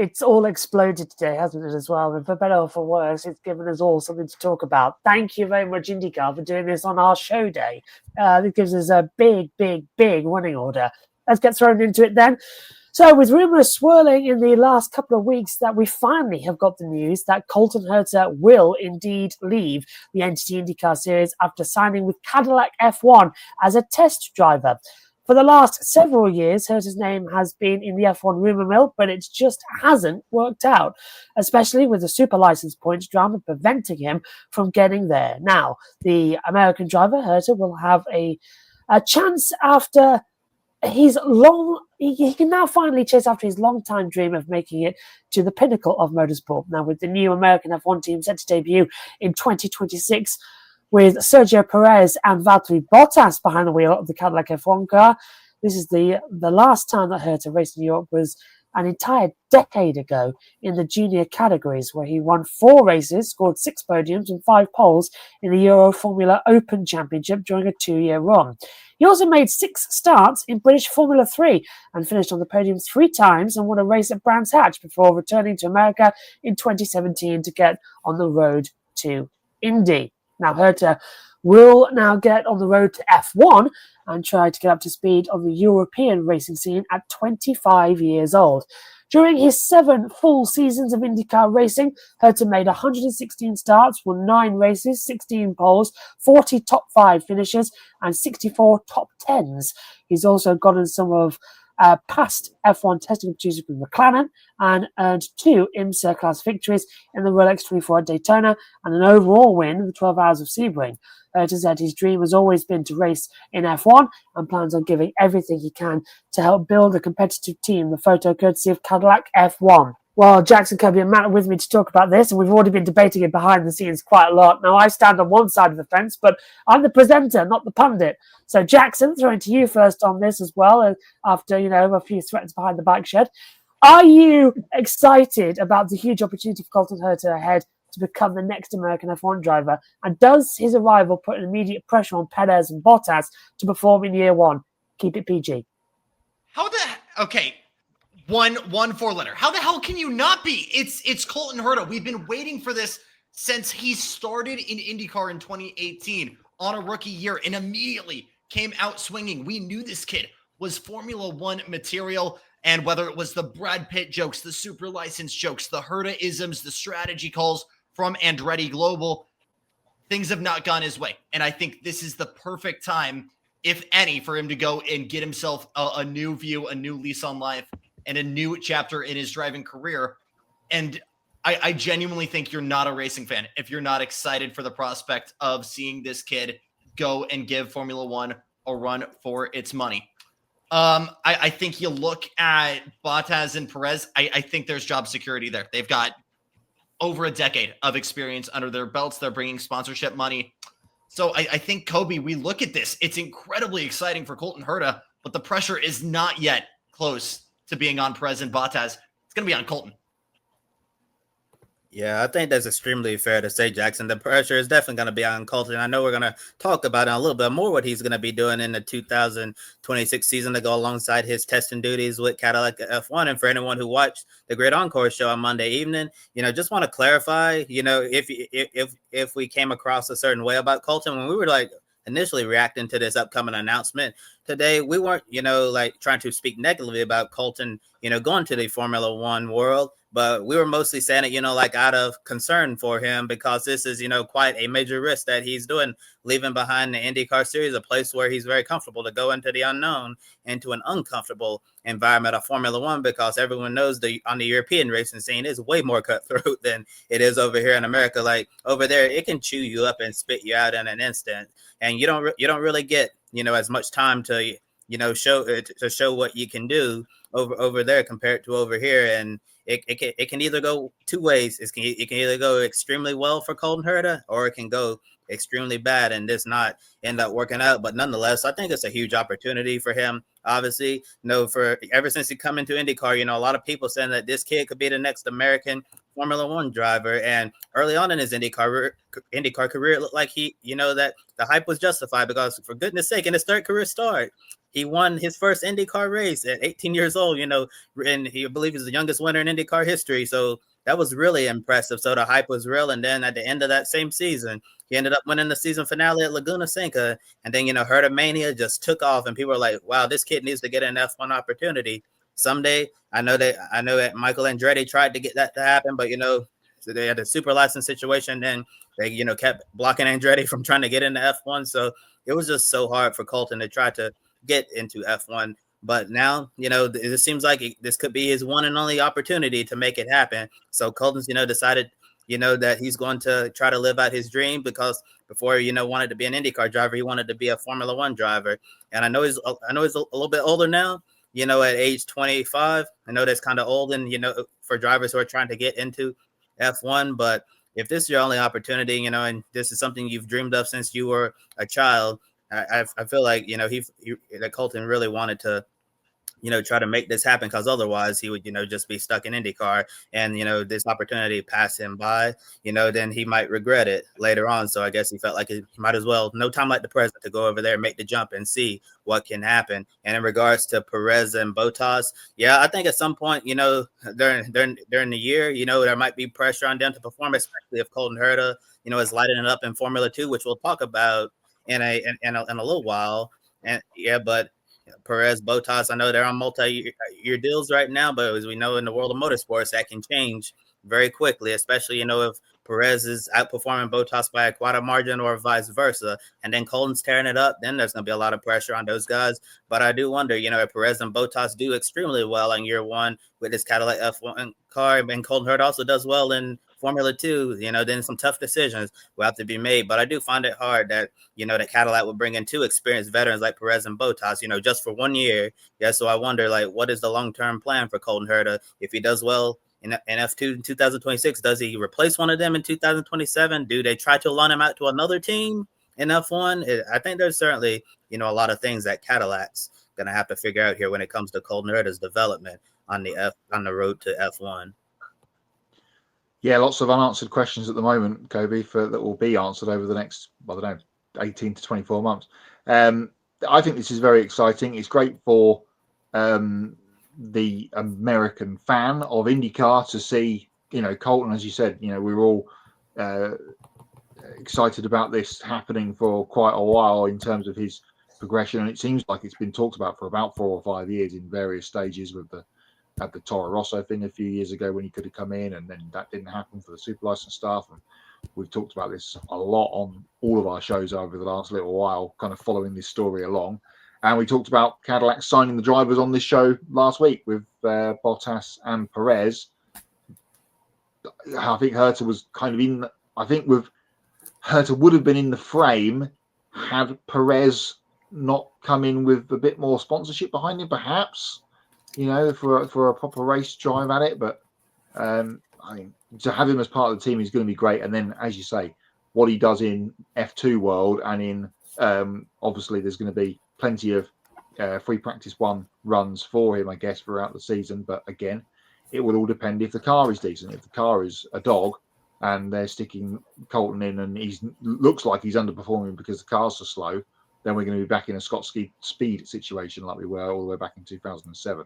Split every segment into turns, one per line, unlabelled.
It's all exploded today, hasn't it, as well? And for better or for worse, it's given us all something to talk about. Thank you very much, IndyCar, for doing this on our show day. It gives us a big, big, big running order. Let's get thrown into it then. So, with rumours swirling in the last couple of weeks that we finally have got the news that Colton Herta will indeed leave the Entity IndyCar Series after signing with Cadillac F1 as a test driver. For the last several years, Herta's name has been in the F1 rumour mill, but it just hasn't worked out, especially with the super license points drama preventing him from getting there. Now, the American driver, Herta, will have a chance after he can now finally chase after his long-time dream of making it to the pinnacle of motorsport. Now, with the new American F1 team set to debut in 2026, with Sergio Perez and Valtteri Bottas behind the wheel of the Cadillac F1 car, this is the last time that Herta raced in Europe was an entire decade ago in the junior categories, where he won 4 races, scored 6 podiums and 5 poles in the Euro Formula Open Championship during a 2-year run. He also made 6 starts in British Formula 3 and finished on the podium 3 times and won a race at Brands Hatch before returning to America in 2017 to get on the road to Indy. Now, Herta will now get on the road to F1 and try to get up to speed on the European racing scene at 25 years old. During his 7 full seasons of IndyCar racing, Herta made 116 starts, won 9 races, 16 poles, 40 top 5 finishes, and 64 top 10s. He's also gotten some of past F1 testing opportunities with McLaren and earned 2 IMSA class victories in the Rolex 24 at Daytona and an overall win in the 12 Hours of Sebring. Herta said his dream has always been to race in F1 and plans on giving everything he can to help build a competitive team. The photo courtesy of Cadillac F1. Well, Jackson, Kirby and Matt are with me to talk about this, and we've already been debating it behind the scenes quite a lot. Now, I stand on one side of the fence, but I'm the presenter, not the pundit. So, Jackson, throwing to you first on this as well, after, a few threats behind the bike shed. Are you excited about the huge opportunity for Colton Herta ahead to become the next American F1 driver? And does his arrival put an immediate pressure on Perez and Bottas to perform in year 1? Keep it PG.
Okay. One 4-letter. How the hell can you not be? It's Colton Herta. We've been waiting for this since he started in IndyCar in 2018 on a rookie year and immediately came out swinging. We knew this kid was Formula 1 material, and whether it was the Brad Pitt jokes, the super license jokes, the Herta-isms, the strategy calls from Andretti Global, things have not gone his way. And I think this is the perfect time, if any, for him to go and get himself a new view, a new lease on life, and a new chapter in his driving career. And I genuinely think you're not a racing fan if you're not excited for the prospect of seeing this kid go and give Formula 1 a run for its money. I think you look at Bottas and Perez, I think there's job security there. They've got over a decade of experience under their belts. They're bringing sponsorship money. So I think, Kobe, we look at this. It's incredibly exciting for Colton Herta, but the pressure is not yet close to being on Perez and Bottas. It's going to be on Colton.
Yeah, I think that's extremely fair to say, Jackson. The pressure is definitely going to be on Colton. I know we're going to talk about it a little bit more, what he's going to be doing in the 2026 season to go alongside his testing duties with Cadillac F1. And for anyone who watched the Great Encore show on Monday evening, just want to clarify, if we came across a certain way about Colton, when we were initially reacting to this upcoming announcement today, we weren't, trying to speak negatively about Colton, going to the Formula 1 world. But we were mostly saying it, out of concern for him, because this is, quite a major risk that he's doing, leaving behind the IndyCar series, a place where he's very comfortable to go into the unknown, into an uncomfortable environment of Formula 1, because everyone knows on the European racing scene is way more cutthroat than it is over here in America. Like over there, it can chew you up and spit you out in an instant. And you don't really get, as much time to, show what you can do over there compared to over here. And it can either go 2 ways. It can either go extremely well for Colton Herta, or it can go extremely bad and just not end up working out. But nonetheless, I think it's a huge opportunity for him. Obviously, for ever since he come into IndyCar, a lot of people saying that this kid could be the next American Formula 1 driver. And early on in his IndyCar career, it looked like that the hype was justified, because for goodness sake, in his third career start, he won his first IndyCar race at 18 years old, and he, I believe, is the youngest winner in IndyCar history. So that was really impressive. So the hype was real. And then at the end of that same season, he ended up winning the season finale at Laguna Seca. And then, Herta Mania just took off, and people were like, wow, this kid needs to get an F1 opportunity someday. I know that Michael Andretti tried to get that to happen, but, so they had a super license situation. Then they, kept blocking Andretti from trying to get into F1. So it was just so hard for Colton to try to get into F1. But now, it seems like this could be his one and only opportunity to make it happen. So Colton's, decided, that he's going to try to live out his dream, because before, wanted to be an IndyCar driver, he wanted to be a Formula One driver. And I know he's a little bit older now, at age 25. I know that's kind of old, and, for drivers who are trying to get into F1. But if this is your only opportunity, and this is something you've dreamed of since you were a child, I feel like, that Colton really wanted to, try to make this happen, because otherwise he would, just be stuck in IndyCar, and, this opportunity passed him by, then he might regret it later on. So I guess he felt like he might as well, no time like the present, to go over there, make the jump, and see what can happen. And in regards to Perez and Bottas, yeah, I think at some point, during the year, there might be pressure on them to perform, especially if Colton Herta, is lighting it up in Formula 2, which we'll talk about in a little while. And yeah, but Perez, Bottas, I know they're on multi-year deals right now, but as we know, in the world of motorsports, that can change very quickly, especially, if Perez is outperforming Bottas by a quite margin, or vice versa, and then Colton's tearing it up, then there's going to be a lot of pressure on those guys. But I do wonder, if Perez and Bottas do extremely well in year one with this Cadillac F1 car, and Colton Herta also does well in Formula 2, then some tough decisions will have to be made. But I do find it hard that, that Cadillac would bring in two experienced veterans like Perez and Bottas, just for 1 year. Yeah, so I wonder, what is the long-term plan for Colton Herta? If he does well in F2 in 2026, does he replace one of them in 2027? Do they try to loan him out to another team in F1? I think there's certainly, a lot of things that Cadillac's going to have to figure out here when it comes to Colton Herta's development on the road to F1.
Yeah, lots of unanswered questions at the moment, Kobe, that will be answered over the next, 18 to 24 months. I think this is very exciting. It's great for the American fan of IndyCar to see, Colton, as you said, we're all excited about this happening for quite a while in terms of his progression. And it seems like it's been talked about for about 4 or 5 years in various stages, with the Toro Rosso thing a few years ago when he could have come in, and then that didn't happen for the super license staff. And we've talked about this a lot on all of our shows over the last little while, kind of following this story along. And we talked about Cadillac signing the drivers on this show last week with Bottas and Perez. I think Herta was kind of Herta would have been in the frame had Perez not come in with a bit more sponsorship behind him, perhaps. For a proper race drive at it. But I mean, to have him as part of the team is going to be great. And then, as you say, what he does in F2 world, and in obviously there's going to be plenty of free practice one runs for him, I guess, throughout the season. But again, it will all depend if the car is decent. If the car is a dog and they're sticking Colton in and he looks like he's underperforming because the cars are slow, then we're going to be back in a Scott Speed situation like we were all the way back in 2007.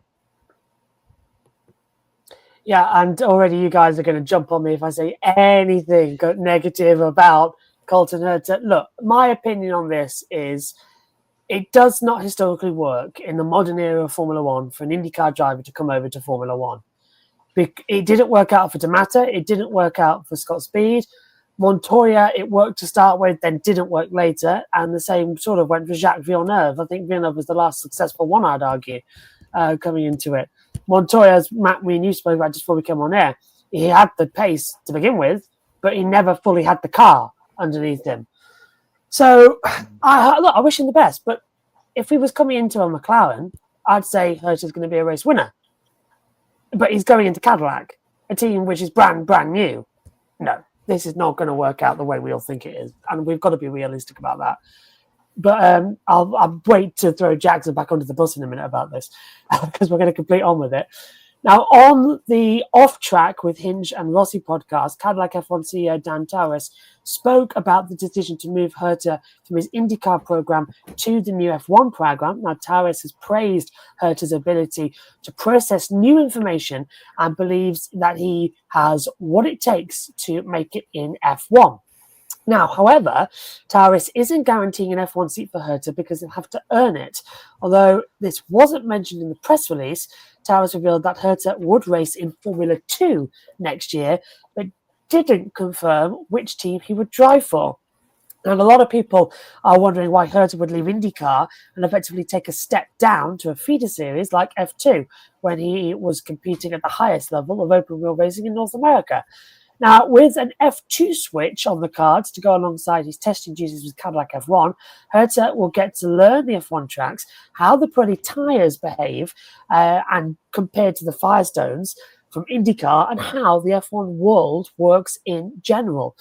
Yeah, and already you guys are going to jump on me if I say anything negative about Colton Herta. Look, my opinion on this is it does not historically work in the modern era of Formula One for an IndyCar driver to come over to Formula One. It didn't work out for D'Amata. It didn't work out for Scott Speed. Montoya, it worked to start with, then didn't work later. And the same sort of went for Jacques Villeneuve. I think Villeneuve was the last successful one, I'd argue, coming into it. Montoya, as Matt, me and you spoke about just before we came on air, he had the pace to begin with, but he never fully had the car underneath him. So, I wish him the best. But if he was coming into a McLaren, I'd say Herta's going to be a race winner. But he's going into Cadillac, a team which is brand new. No, this is not going to work out the way we all think it is. And we've got to be realistic about that. But I'll wait to throw Jackson back onto the bus in a minute about this because we're going to complete on with it. Now, on the Off Track with Hinch and Rossi podcast, Cadillac F1 CEO Dan Tauris spoke about the decision to move Herta from his IndyCar program to the new F1 program. Now, Tauris has praised Herta's ability to process new information and believes that he has what it takes to make it in F1. Now, however, Tauris isn't guaranteeing an F1 seat for Herta because he'll have to earn it. Although this wasn't mentioned in the press release, Tauris revealed that Herta would race in Formula 2 next year, but didn't confirm which team he would drive for. And a lot of people are wondering why Herta would leave IndyCar and effectively take a step down to a feeder series like F2 when he was competing at the highest level of open wheel racing in North America. Now, with an F2 switch on the cards to go alongside his testing duties with Cadillac F1, Herta will get to learn the F1 tracks, how the Pirelli tyres behave and compared to the Firestones from IndyCar, and how the F1 world works in general.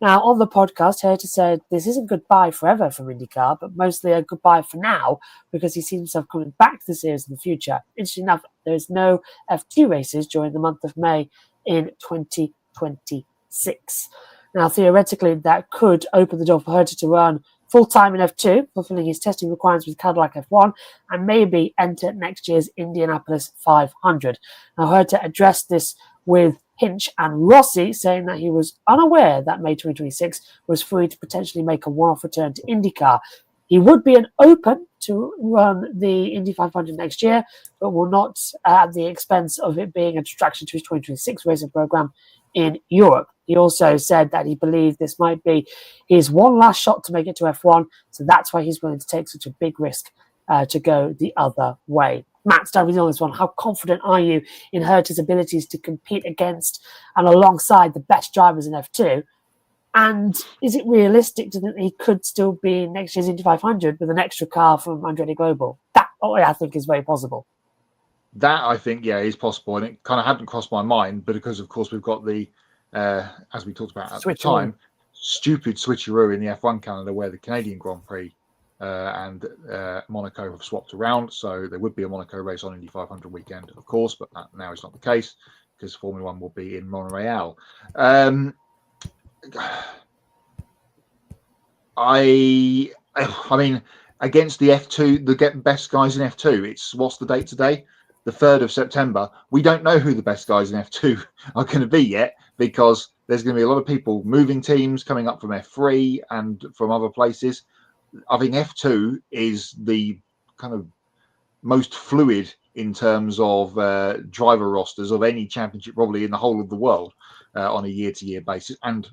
Now, on the podcast, Herta said this isn't goodbye forever from IndyCar, but mostly a goodbye for now because he sees himself coming back to the series in the future. Interesting enough, there is no F2 races during the month of May in 2026. Now, theoretically, that could open the door for Herta to run full-time in F2, fulfilling his testing requirements with Cadillac F1, and maybe enter next year's Indianapolis 500. Now, Herta addressed this with Hinch and Rossi, saying that he was unaware that May 2026 was free to potentially make a one-off return to IndyCar. He would be open to run the Indy 500 next year, but will not at the expense of it being a distraction to his 2026 racing program in Europe. He also said that he believed this might be his one last shot to make it to F1, so that's why he's willing to take such a big risk to go the other way. Matt, start with you on this one. How confident are you in Herta's abilities to compete against and alongside the best drivers in F2? And is it realistic to think that he could still be in next year's Indy 500 with an extra car from Andretti Global? That, I think, is very possible.
That, I think, is possible. And it kind of hadn't crossed my mind, but because, of course, we've got the, as we talked about at the time, stupid switcheroo in the F1 calendar where the Canadian Grand Prix and Monaco have swapped around. So there would be a Monaco race on Indy 500 weekend, of course, but that now is not the case because Formula One will be in Montreal. I mean, against the F2, the best guys in F2, it's what's the date today? The 3rd of September. We don't know who the best guys in F2 are going to be yet because there's going to be a lot of people moving teams coming up from F3 and from other places. I think F2 is the kind of most fluid in terms of driver rosters of any championship probably in the whole of the world on a year-to-year basis. And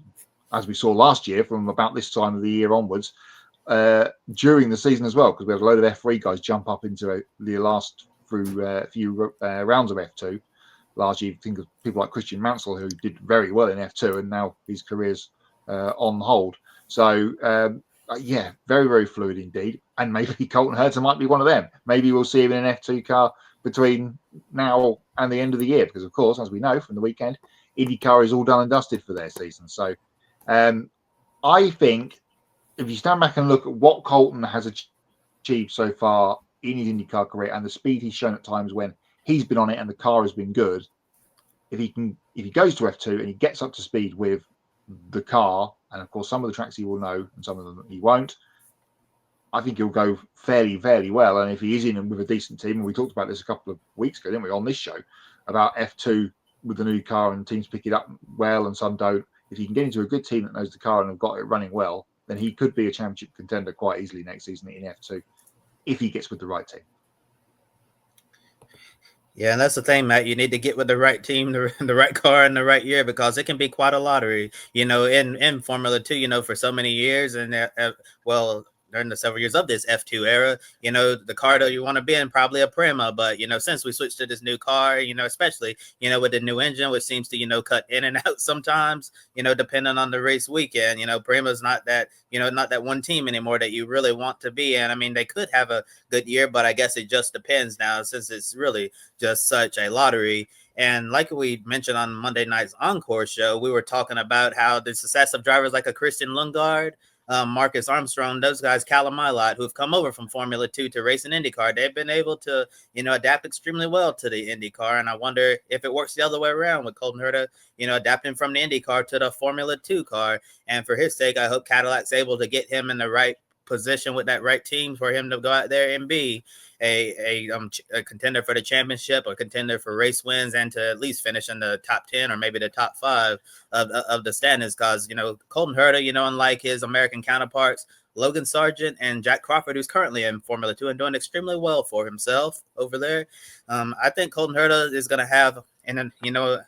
as we saw last year, from about this time of the year onwards, during the season as well, because we had a load of F3 guys jump up into the last few rounds of F2. Largely, think of people like Christian Mansell, who did very well in F2, and now his career's on hold. So, very, very fluid indeed. And maybe Colton Herta might be one of them. Maybe we'll see him in an F2 car between now and the end of the year, because, of course, as we know from the weekend, IndyCar is all done and dusted for their season. So, I think if you stand back and look at what Colton has achieved so far in his IndyCar career and the speed he's shown at times when he's been on it and the car has been good, if he goes to F2 and he gets up to speed with the car, and of course some of the tracks he will know and some of them he won't, I think he'll go fairly well. And if he is in with a decent team, and we talked about this a couple of weeks ago, didn't we, on this show, about F2 with the new car and teams pick it up well and some don't. If he can get into a good team that knows the car and have got it running well, then he could be a championship contender quite easily next season in F2 if he gets with the right team.
Yeah, and that's the thing, Matt. You need to get with the right team, the right car, in the right year, because it can be quite a lottery. In Formula 2, for so many years, and during the several years of this F2 era, the car that you want to be in, probably a Prima. But, since we switched to this new car, especially, with the new engine, which seems to, cut in and out sometimes, depending on the race weekend, Prima's not that, not that one team anymore that you really want to be in. I mean, they could have a good year, but I guess it just depends now since it's really just such a lottery. And like we mentioned on Monday night's Encore show, we were talking about how the success of drivers like a Christian Lundgaard, Marcus Armstrong, those guys, Callum Milot, who've come over from Formula 2 to race in IndyCar, they've been able to, adapt extremely well to the IndyCar. And I wonder if it works the other way around with Colton Herta, adapting from the IndyCar to the Formula 2 car. And for his sake, I hope Cadillac's able to get him in the right position with that right team for him to go out there and be a contender for the championship, or contender for race wins, and to at least finish in the top 10 or maybe the top 5 of the standings. Because Colton Herta, unlike his American counterparts, Logan Sargent and Jack Crawford, who's currently in Formula 2 and doing extremely well for himself over there, I think Colton Herta is going to have an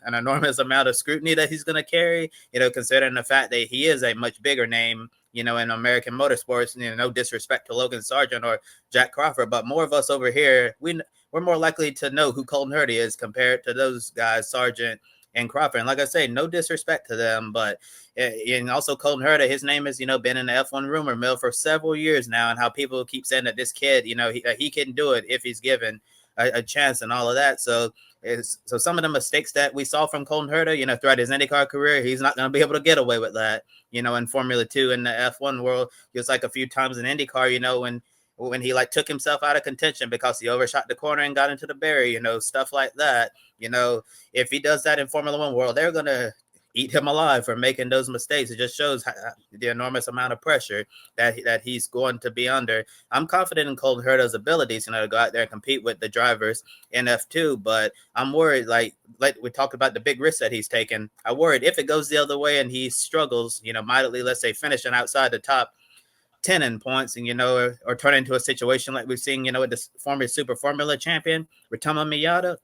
enormous amount of scrutiny that he's going to carry, considering the fact that he is a much bigger name, in American motorsports. No disrespect to Logan Sargent or Jack Crawford, but more of us over here, we're more likely to know who Colton Herta is compared to those guys, Sargent and Crawford. And like I say, no disrespect to them, but and also Colton Herta, his name has been in the F1 rumor mill for several years now, and how people keep saying that this kid, he can do it if he's given a chance and all of that. So some of the mistakes that we saw from Colton Herta, throughout his IndyCar career, he's not going to be able to get away with that, in Formula 2 in the F1 world. Just like a few times in IndyCar, when he took himself out of contention because he overshot the corner and got into the barrier, stuff like that. If he does that in Formula 1 world, they're going to eat him alive for making those mistakes. It just shows the enormous amount of pressure that he's going to be under. I'm confident in Colton Herta's abilities, to go out there and compete with the drivers in F2, but I'm worried, like we talked about the big risks that he's taken. I'm worried if it goes the other way and he struggles, mightily, let's say finishing outside the top 10 in points, and or turn into a situation like we've seen, with the former Super Formula champion Ritomo Miyata.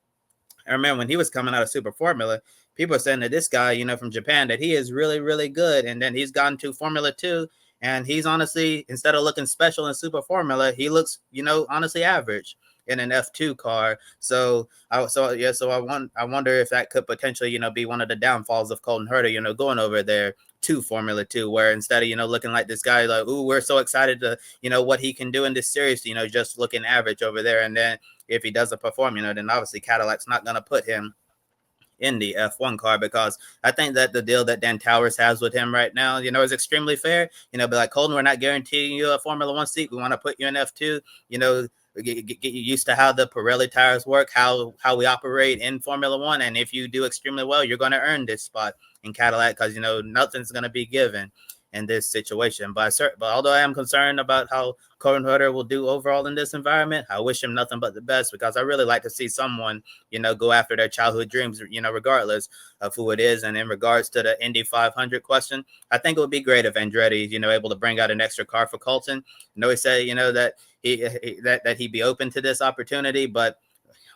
I remember when he was coming out of Super Formula, people are saying that this guy, from Japan, that he is really, really good. And then he's gone to Formula 2, and he's honestly, instead of looking special in Super Formula, he looks, honestly average in an F2 car. So I wonder if that could potentially, be one of the downfalls of Colton Herta, going over there to Formula 2, where instead of, looking like this guy, like, ooh, we're so excited to, what he can do in this series, just looking average over there. And then if he doesn't perform, then obviously Cadillac's not going to put him in the F1 car, because I think that the deal that Dan Towers has with him right now, is extremely fair. Be like, Colton, we're not guaranteeing you a Formula 1 seat. We want to put you in F2, get you used to how the Pirelli tires work, how we operate in Formula 1. And if you do extremely well, you're going to earn this spot in Cadillac, because, nothing's going to be given in this situation. But although I am concerned about how Colton Herta will do overall in this environment, I wish him nothing but the best, because I really like to see someone, go after their childhood dreams, regardless of who it is. And in regards to the Indy 500 question, I think it would be great if Andretti, able to bring out an extra car for Colton. He said, that he'd be open to this opportunity, but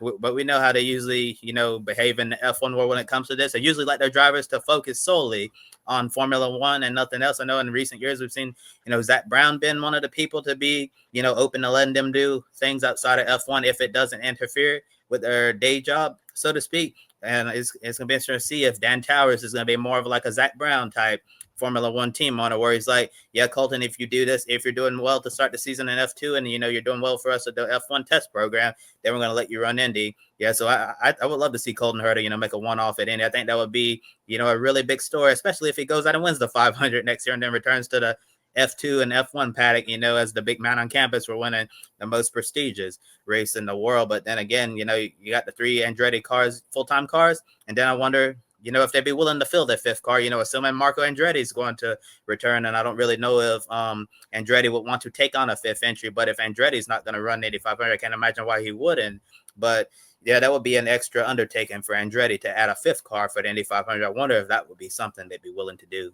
we know how they usually, behave in the F1 world when it comes to this. They usually like their drivers to focus solely on Formula 1 and nothing else. I know in recent years we've seen, Zach Brown been one of the people to be, open to letting them do things outside of F1 if it doesn't interfere with their day job, so to speak. And it's going to be interesting to see if Dan Towers is going to be more of like a Zach Brown type Formula 1 team owner, where he's like, yeah, Colton, if you do this, if you're doing well to start the season in F2 and, you're doing well for us at the F1 test program, then we're going to let you run Indy. Yeah, so I would love to see Colton Herta, make a one-off at Indy. I think that would be, a really big story, especially if he goes out and wins the 500 next year and then returns to the F2 and F1 paddock, as the big man on campus for winning the most prestigious race in the world. But then again, you got the 3 Andretti cars, full-time cars, and then I wonder, if they'd be willing to fill their 5th car, assuming Marco Andretti is going to return. And I don't really know if Andretti would want to take on a 5th entry, but if Andretti's not going to run 8500, I can't imagine why he wouldn't. But yeah, that would be an extra undertaking for Andretti to add a 5th car for the Indy 500. I wonder if that would be something they'd be willing to do.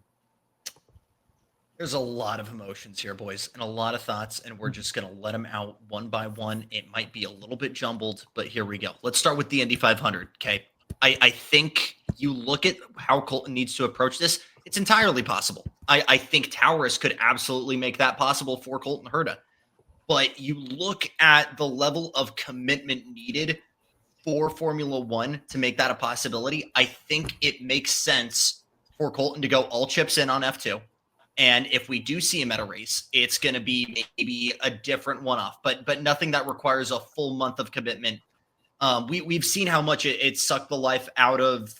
There's a lot of emotions here, boys, and a lot of thoughts, and we're just going to let them out one by one. It might be a little bit jumbled, but here we go. Let's start with the Indy 500, okay? I think you look at how Colton needs to approach this, it's entirely possible. I think Towers could absolutely make that possible for Colton Herta. But you look at the level of commitment needed for Formula 1 to make that a possibility. I think it makes sense for Colton to go all chips in on F2. And if we do see him at a race, it's going to be maybe a different one-off, but nothing that requires a full month of commitment. We've seen how much it sucked the life out of,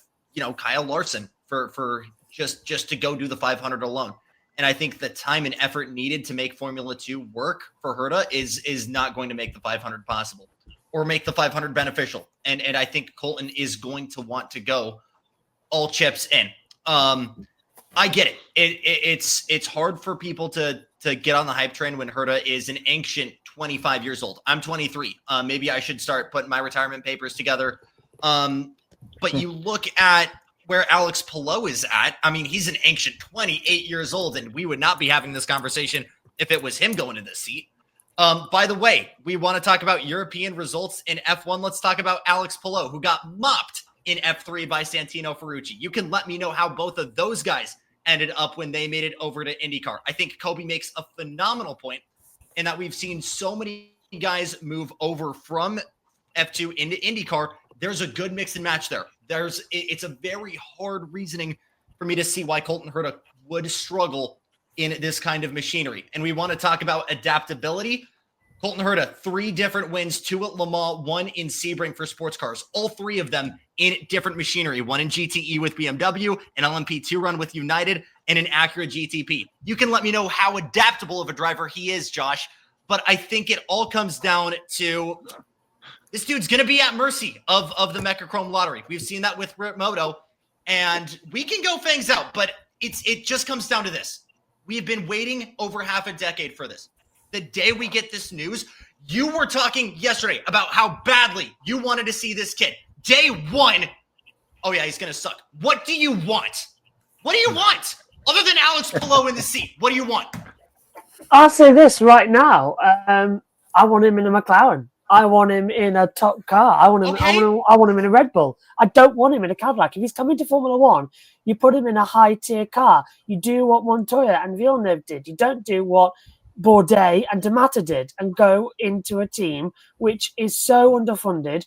Kyle Larson for just to go do the 500 alone. And I think the time and effort needed to make Formula 2 work for Herta is not going to make the 500 possible or make the 500 beneficial. And I think Colton is going to want to go all chips in. I get it. It's hard for people to get on the hype train when Herta is an ancient 25 years old. I'm 23. Maybe I should start putting my retirement papers together. But you look at where Alex Palou is at. I mean, he's an ancient 28 years old, and we would not be having this conversation if it was him going to the seat. By the way, we want to talk about European results in F1. Let's talk about Alex Palou, who got mopped in F3 by Santino Ferrucci. You can let me know how both of those guys ended up when they made it over to IndyCar. I think Kobe makes a phenomenal point in that we've seen so many guys move over from F2 into IndyCar. There's a good mix and match there. It's a very hard reasoning for me to see why Colton Herta would struggle in this kind of machinery. And we want to talk about adaptability. Colton Herta, 3 different wins, 2 at Le Mans, 1 in Sebring for sports cars, all 3 of them in different machinery, 1 in GTE with BMW, an LMP2 run with United, and an Acura GTP. You can let me know how adaptable of a driver he is, Josh, but I think it all comes down to this dude's going to be at mercy of the Mechachrome lottery. We've seen that with Rip Moto, and we can go fangs out, but it just comes down to this. We have been waiting over half a decade for this. The day we get this news, you were talking yesterday about how badly you wanted to see this kid. Day 1, oh yeah, he's going to suck. What do you want? What do you want? Other than Alex Palou in the seat, what do you want?
I'll say this right now. I want him in a McLaren. I want him in a top car. I want him.
Okay.
I want him in a Red Bull. I don't want him in a Cadillac. If he's coming to Formula One, you put him in a high-tier car. You do what Montoya and Villeneuve did. You don't do what Bourdais and D'Amata did and go into a team which is so underfunded,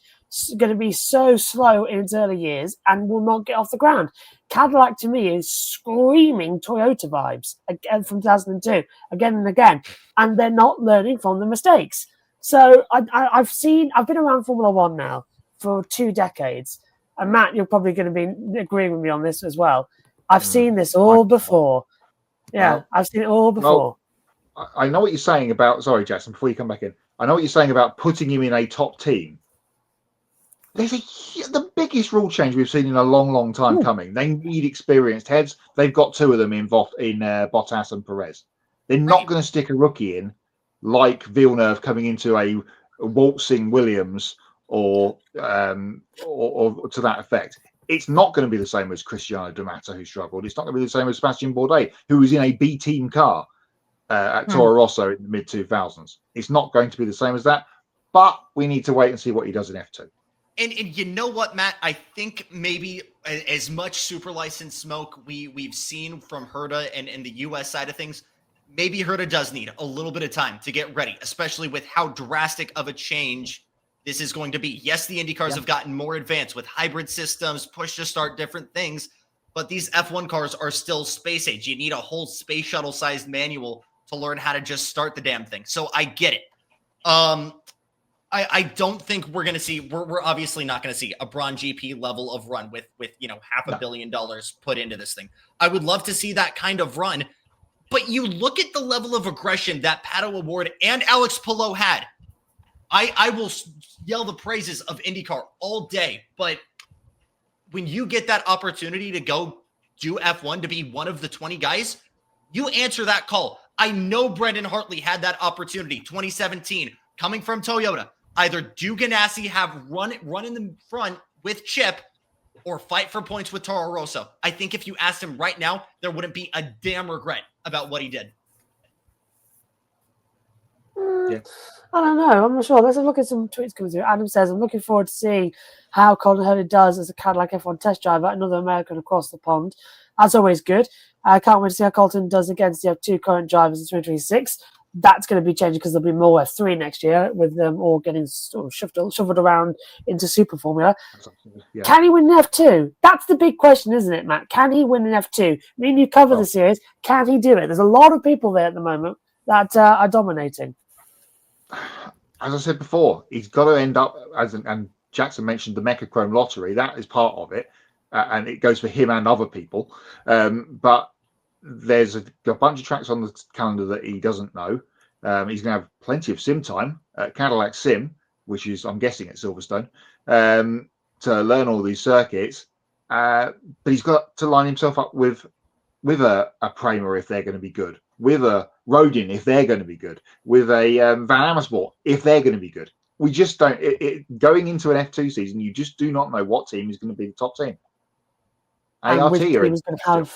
going to be so slow in its early years, and will not get off the ground. Cadillac to me is screaming Toyota vibes again from 2002, again and again, and they're not learning from the mistakes. So I've been around Formula One now for 2 decades, and Matt, you're probably going to be agreeing with me on this as well. I've seen this all before. Yeah, I've seen it all before.
I know what you're saying about. Sorry, Jackson. Before you come back in, I know what you're saying about putting him in a top team. There's the biggest rule change we've seen in a long, long time coming. They need experienced heads. They've got 2 of them in Bottas and Perez. They're not going to stick a rookie in like Villeneuve coming into a waltzing Williams or to that effect. It's not going to be the same as Cristiano D'Amata, who struggled. It's not going to be the same as Sebastian Bourdais, who was in a B team car at Toro Rosso in the mid 2000s. It's not going to be the same as that, but we need to wait and see what he does in F2.
And you know what, Matt? I think maybe as much super license smoke we've seen from Herta and the U.S. side of things, maybe Herta does need a little bit of time to get ready, especially with how drastic of a change this is going to be. Yes, the IndyCars have gotten more advanced with hybrid systems, push to start different things, but these F1 cars are still space age. You need a whole space shuttle sized manual to learn how to just start the damn thing. So I get it. I don't think we're going to see, we're obviously not going to see a Braun GP level of run with $500 million put into this thing. I would love to see that kind of run, but you look at the level of aggression that Pato O'Ward and Alex Palou had. I will yell the praises of IndyCar all day, but when you get that opportunity to go do F1, to be one of the 20 guys, you answer that call. I know Brendan Hartley had that opportunity, 2017, coming from Toyota. Either do Ganassi have run in the front with Chip or fight for points with Toro Rosso. I think if you asked him right now, there wouldn't be a damn regret about what he did.
I don't know. I'm not sure. Let's look at some tweets coming through. Adam says, I'm looking forward to seeing how Colton Herta does as a Cadillac F1 test driver, another American across the pond. That's always good. I can't wait to see how Colton does against the F2 current drivers in 2026. That's going to be changing because there'll be more F3 next year with them all getting sort of shuffled around into Super Formula. Yeah. Can he win an F2? That's the big question, isn't it, Matt? Can he win an F2? I mean, you cover the series. Can he do it? There's a lot of people there at the moment that are dominating.
As I said before, he's got to end up, and Jackson mentioned the Mechachrome lottery. That is part of it, and it goes for him and other people. But there's a bunch of tracks on the calendar that he doesn't know. He's going to have plenty of sim time at Cadillac Sim, which is, I'm guessing, at Silverstone, to learn all these circuits. But he's got to line himself up with a Prema if they're going to be good, with a Rodin if they're going to be good, with a Van Amersfoort if they're going to be good. We just don't. Going into an F2 season, you just do not know what team is going to be the top team.
And
ART
which
are
team
in
is going to have,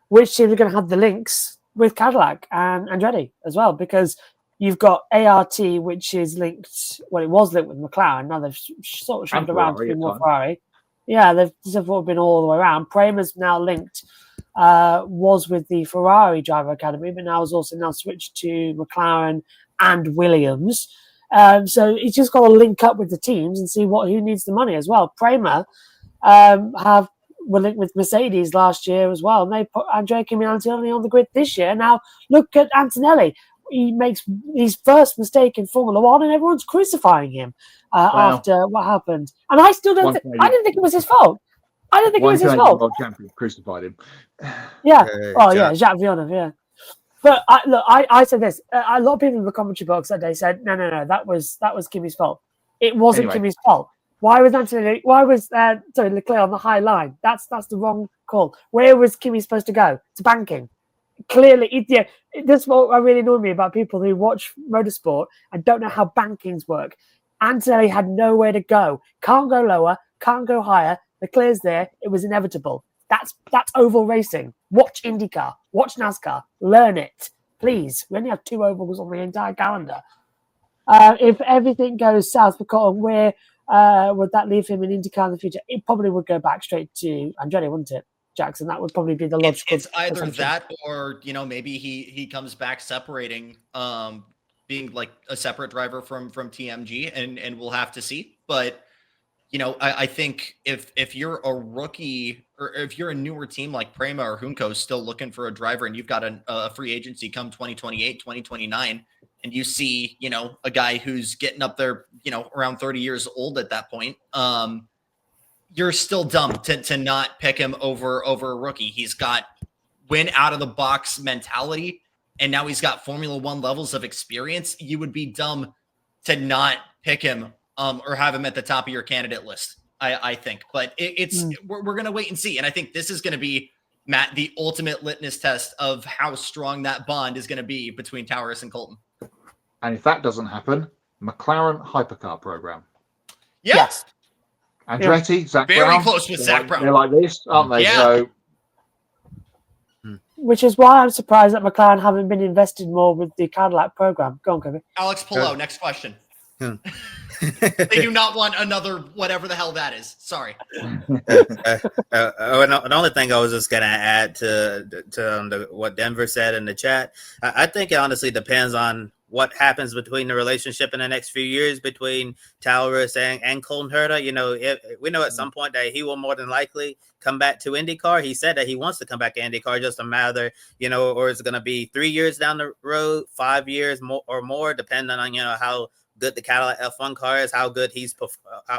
which team are going to have the links with Cadillac and Andretti as well, because you've got ART, which is linked, well, it was linked with McLaren. Now they've sort of shifted around to be more Ferrari. Yeah, they've sort of been all the way around. Prema's now linked, was with the Ferrari Driver Academy, but now has also now switched to McLaren and Williams. So he's just got to link up with the teams and see who needs the money as well. Prema were linked with Mercedes last year as well, and they put Andrea Antonelli on the grid this year. Now look at Antonelli. He makes his first mistake in Formula One, and everyone's crucifying him after what happened. And I still don't. I didn't think it was his fault. I didn't think it was his fault.
World champion crucified him.
Yeah. Jacques Villeneuve. Yeah. But I said this. A lot of people in the commentary box that day said, no, that was Kimi's fault. It wasn't Kimi's fault. Why was Leclerc on the high line? That's the wrong call. Where was Kimi supposed to go? To banking. Clearly, that's what really annoyed me about people who watch motorsport and don't know how bankings work. Antonelli had nowhere to go. Can't go lower, can't go higher. Leclerc's there. It was inevitable. That's oval racing. Watch IndyCar. Watch NASCAR. Learn it. Please. We only have 2 ovals on the entire calendar. If everything goes south for Colton, where would that leave him in IndyCar in the future? It probably would go back straight to Andretti, wouldn't it, Jackson? That would probably be the logical.
It's either
assumption.
that, or maybe he comes back separating, being like a separate driver from TMG, and we'll have to see. But I think if you're a rookie, or if you're a newer team like Prema or Junco still looking for a driver, and you've got a free agency come 2028, 2029. And you see, a guy who's getting up there, around 30 years old at that point, you're still dumb to not pick him over a rookie. He's got win out of the box mentality, and now he's going Formula One levels of experience. You would be dumb to not pick him or have him at the top of your candidate list, I think. But we're going to wait and see. And I think this is going to be, Matt, the ultimate litmus test of how strong that bond is going to be between Towers and Colton.
And if that doesn't happen, McLaren hypercar program.
Yeah.
Yes.
Andretti, Zach
very
Brown.
close with Zach Brown.
They're like this, aren't they?
Yeah.
So,
which is why I'm surprised that McLaren haven't been invested more with the Cadillac program. Go on, Kobe.
Alex Pillow, next question. They do not want another whatever the hell that is. Sorry.
The only thing I was just gonna add to what Denver said in the chat, I think it honestly depends on what happens between the relationship in the next few years between Taurus and Colton Herta. We know at some point that he will more than likely come back to IndyCar. He said that he wants to come back to IndyCar, just a matter, or it's going to be 3 years down the road, 5 years more, depending on, how good the Cadillac F1 car is, how good he's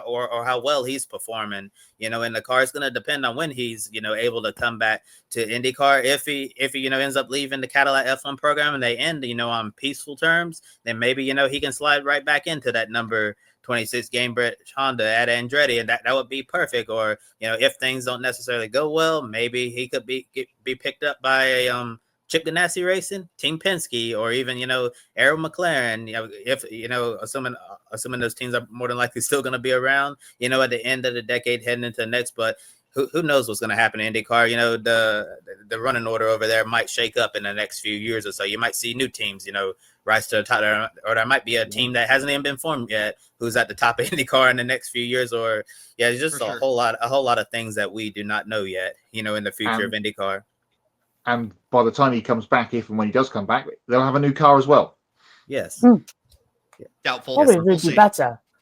or how well he's performing, in the car. It's going to depend on when he's, able to come back to IndyCar. If he ends up leaving the Cadillac F1 program and they end, on peaceful terms, then maybe, he can slide right back into that number 26 Game British Honda at Andretti, and that would be perfect. Or, if things don't necessarily go well, maybe he could be picked up by a Chip Ganassi Racing, Team Penske, or even, Arrow McLaren, if, assuming those teams are more than likely still going to be around, at the end of the decade heading into the next. But who knows what's going to happen in IndyCar? The running order over there might shake up in the next few years or so. You might see new teams, rise to the top, or there might be a team that hasn't even been formed yet who's at the top of IndyCar in the next few years. Or it's just a whole lot of things that we do not know yet, in the future of IndyCar.
And by the time he comes back, if and when he does come back, they'll have a new car as well.
Yes.
Doubtful.
Probably would be better.